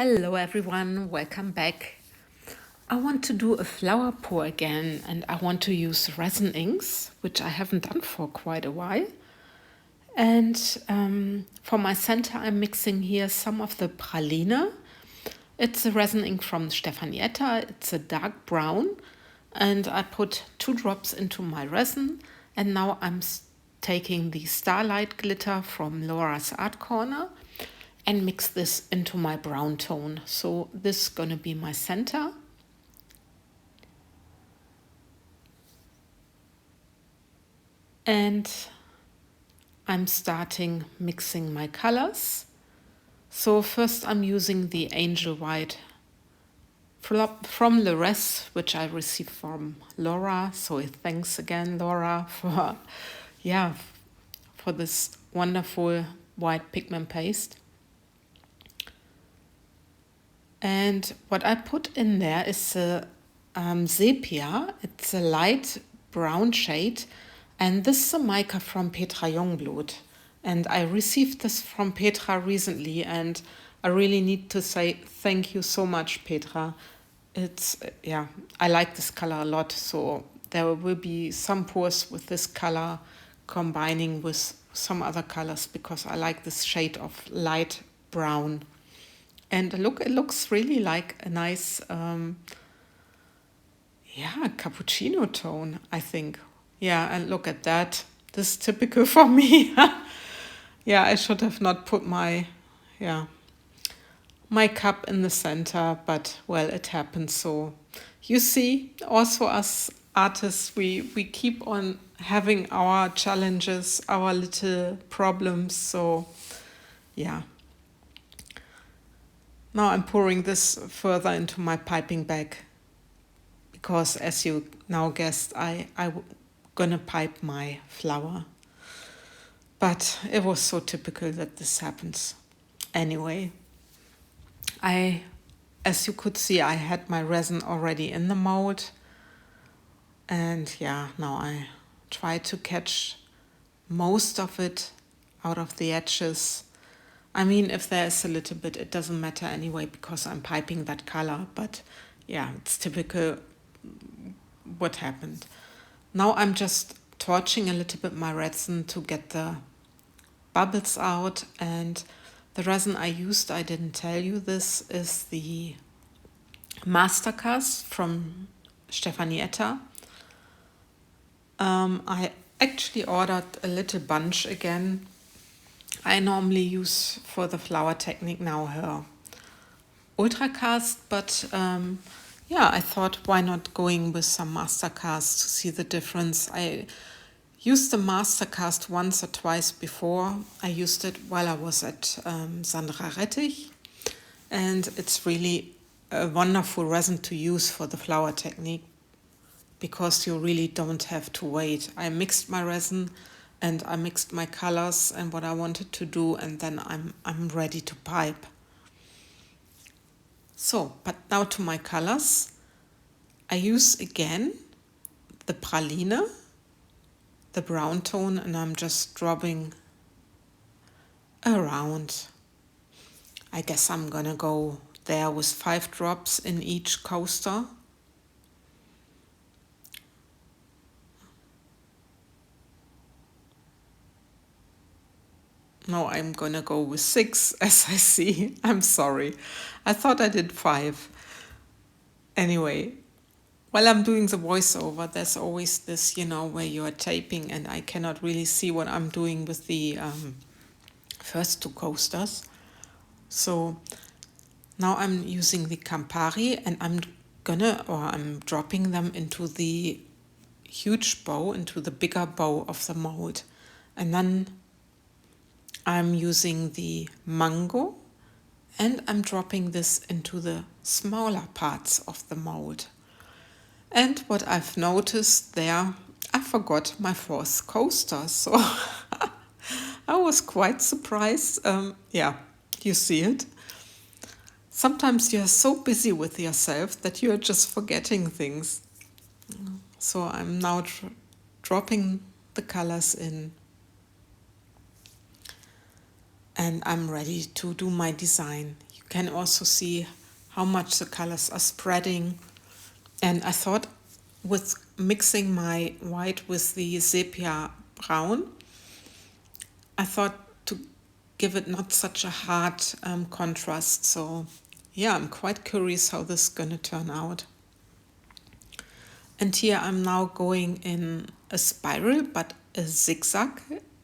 Hello everyone, welcome back. I want to do a flower pour again and I want to use resin inks, which I haven't done for quite a while. And for my center I'm mixing here some of the praline. It's a resin ink from Stefanietta, it's a dark brown. And I put 2 drops into my resin and now I'm taking the Starlight Glitter from Laura's Art Corner and mix this into my brown tone. So this is gonna be my center. And I'm starting mixing my colors. So first I'm using the Angel White from LezRez, which I received from Laura. So thanks again, Laura, for this wonderful white pigment paste. And what I put in there is a sepia. It's a light brown shade. And this is a mica from Petra Jongbloed. And I received this from Petra recently. And I really need to say thank you so much, Petra. I like this color a lot. So there will be some pours with this color combining with some other colors because I like this shade of light brown. And look, it looks really like a nice, cappuccino tone, I think. Yeah, and look at that. This is typical for me. Yeah, I should have not put my cup in the center, but well, it happens. So you see, also us artists, we keep on having our challenges, our little problems. So yeah. Now I'm pouring this further into my piping bag because as you now guessed, I'm gonna pipe my flower. But it was so typical that this happens. Anyway, as you could see, I had my resin already in the mold. And now I try to catch most of it out of the edges. I mean, if there is a little bit, it doesn't matter anyway because I'm piping that color. But yeah, it's typical what happened. Now I'm just torching a little bit my resin to get the bubbles out. And the resin I used, I didn't tell you this, is the Mastercast from Stefanietta. I actually ordered a little bunch again. I normally use for the flower technique now her Ultracast, but I thought why not going with some Mastercast to see the difference. I used the Mastercast once or twice before. I used it while I was at Sandra Rettich, and it's really a wonderful resin to use for the flower technique because you really don't have to wait. I mixed my resin and I mixed my colors and what I wanted to do, and then I'm ready to pipe. So, but now to my colors. I use again the praline, the brown tone, and I'm just dropping around. I guess I'm gonna go there with 5 drops in each coaster. No, I'm gonna go with 6 as I see. I'm sorry. I thought I did 5. Anyway, while I'm doing the voiceover, there's always this, where you are taping and I cannot really see what I'm doing with the first 2 coasters. So now I'm using the Campari and I'm dropping them into the huge bow, into the bigger bow of the mold. And then I'm using the mango and I'm dropping this into the smaller parts of the mold. And what I've noticed there, I forgot my 4th coaster, so I was quite surprised. You see it. Sometimes you're so busy with yourself that you're just forgetting things. So I'm now dropping the colors in. And I'm ready to do my design. You can also see how much the colors are spreading. And I thought with mixing my white with the sepia brown, I thought to give it not such a hard contrast. So yeah, I'm quite curious how this is going to turn out. And here I'm now going in a spiral, but a zigzag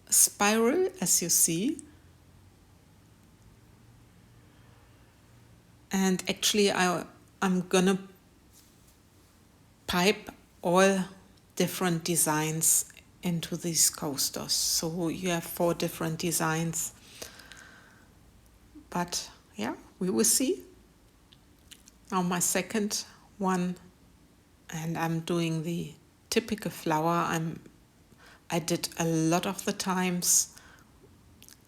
spiral, as you see. And actually I'm gonna pipe all different designs into these coasters. So you have 4 different designs. But yeah, we will see. Now my second one, and I'm doing the typical flower. I did a lot of the times,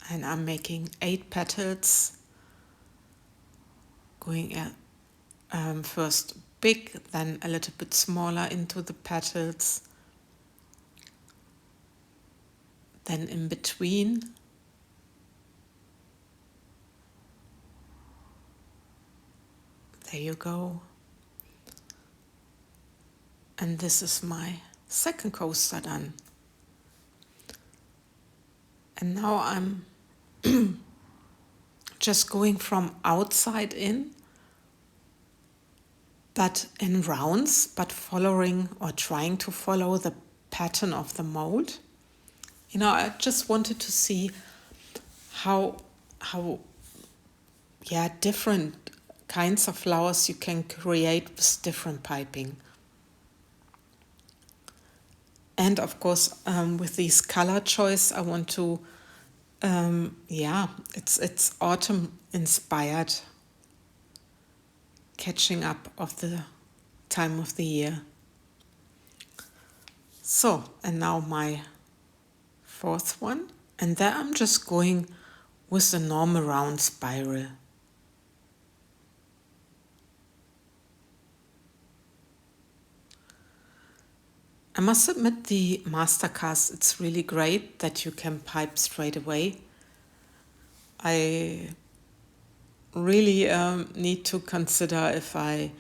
and I'm making 8 petals, going first big, then a little bit smaller into the petals, then in between, there you go. And this is my second coaster done. And now I'm just going from outside in, but in rounds, but following or trying to follow the pattern of the mold. You know, I just wanted to see how different kinds of flowers you can create with different piping. And of course, with these color choice, I want to, it's autumn inspired, catching up of the time of the year. So, and now my fourth one, and there I'm just going with the normal round spiral. I must admit the Mastercast, it's really great that you can pipe straight away. I really need to consider if I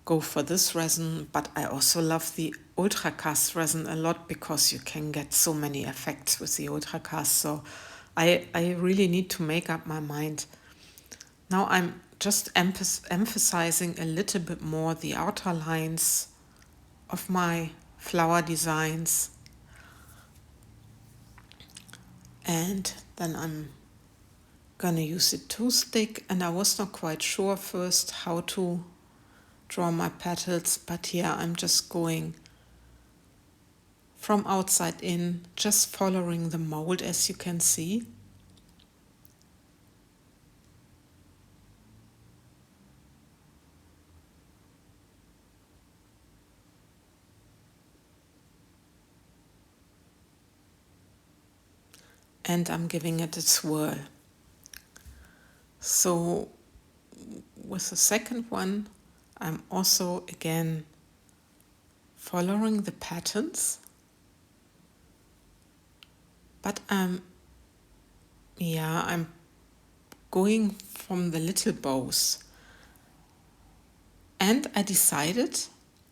go for this resin, but I also love the Ultracast resin a lot because you can get so many effects with the Ultracast. So I really need to make up my mind. Now I'm just emphasizing a little bit more the outer lines of my flower designs, and then I'm gonna use a toothpick, and I was not quite sure first how to draw my petals, but here I'm just going from outside in, just following the mold, as you can see. And I'm giving it a swirl. So with the second one, I'm also again following the patterns, but I'm going from the little bows. And I decided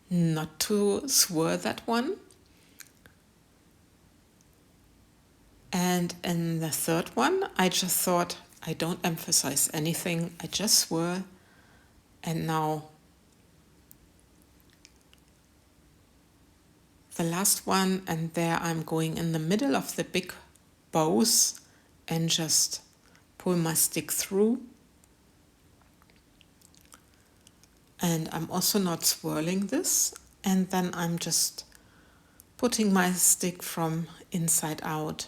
not to swirl that one. And in the third one, I just thought I don't emphasize anything, I just swirl. And now the last one, and there I'm going in the middle of the big bows and just pull my stick through. And I'm also not swirling this, and then I'm just putting my stick from inside out,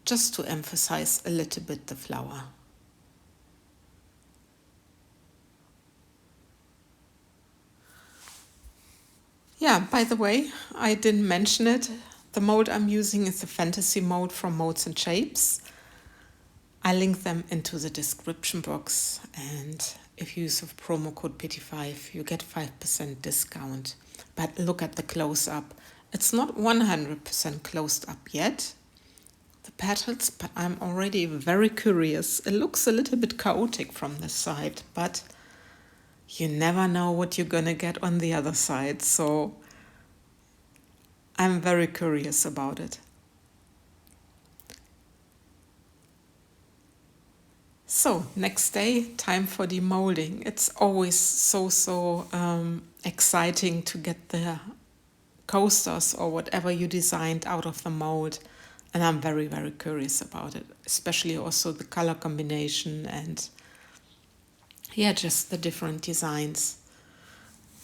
just to emphasize a little bit the flower. Yeah, by the way, I didn't mention it. The mold I'm using is the Fantasy mold from MoldsandShapes. I link them into the description box, and if you use the promo code PT5, you get 5% discount. But look at the close-up. It's not 100% closed up yet. the petals, but I'm already very curious. It looks a little bit chaotic from this side, but you never know what you're gonna get on the other side, so I'm very curious about it. So, next day, time for demolding. It's always so exciting to get the coasters or whatever you designed out of the mold. And I'm very curious about it, especially also the color combination and yeah, just the different designs.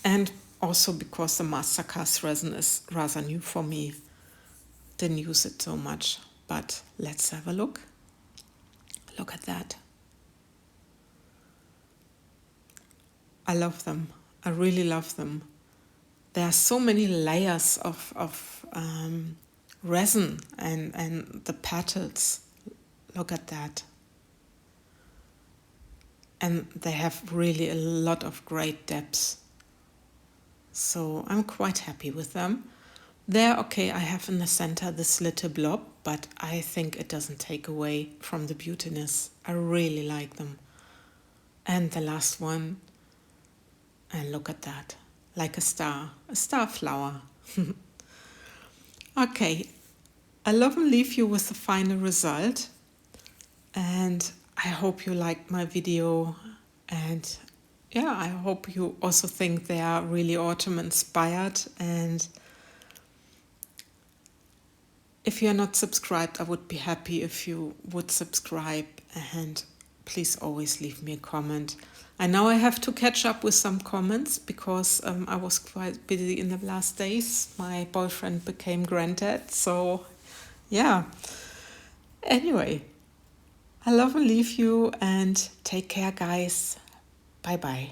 And also because the Mastercast resin is rather new for me. Didn't use it so much, but let's have a look. Look at that. I love them. I really love them. There are so many layers of resin and the petals. Look at that. And they have really a lot of great depths. So I'm quite happy with them. There, okay, I have in the center this little blob, but I think it doesn't take away from the beautiness. I really like them. And the last one, and look at that, like a star flower. Okay, I love and leave you with the final result. And I hope you liked my video. And yeah, I hope you also think they are really autumn inspired. And if you're not subscribed, I would be happy if you would subscribe. And please always leave me a comment. I know I have to catch up with some comments because I was quite busy in the last days. My boyfriend became granddad, so yeah. Anyway, I love and leave you and take care, guys. Bye bye.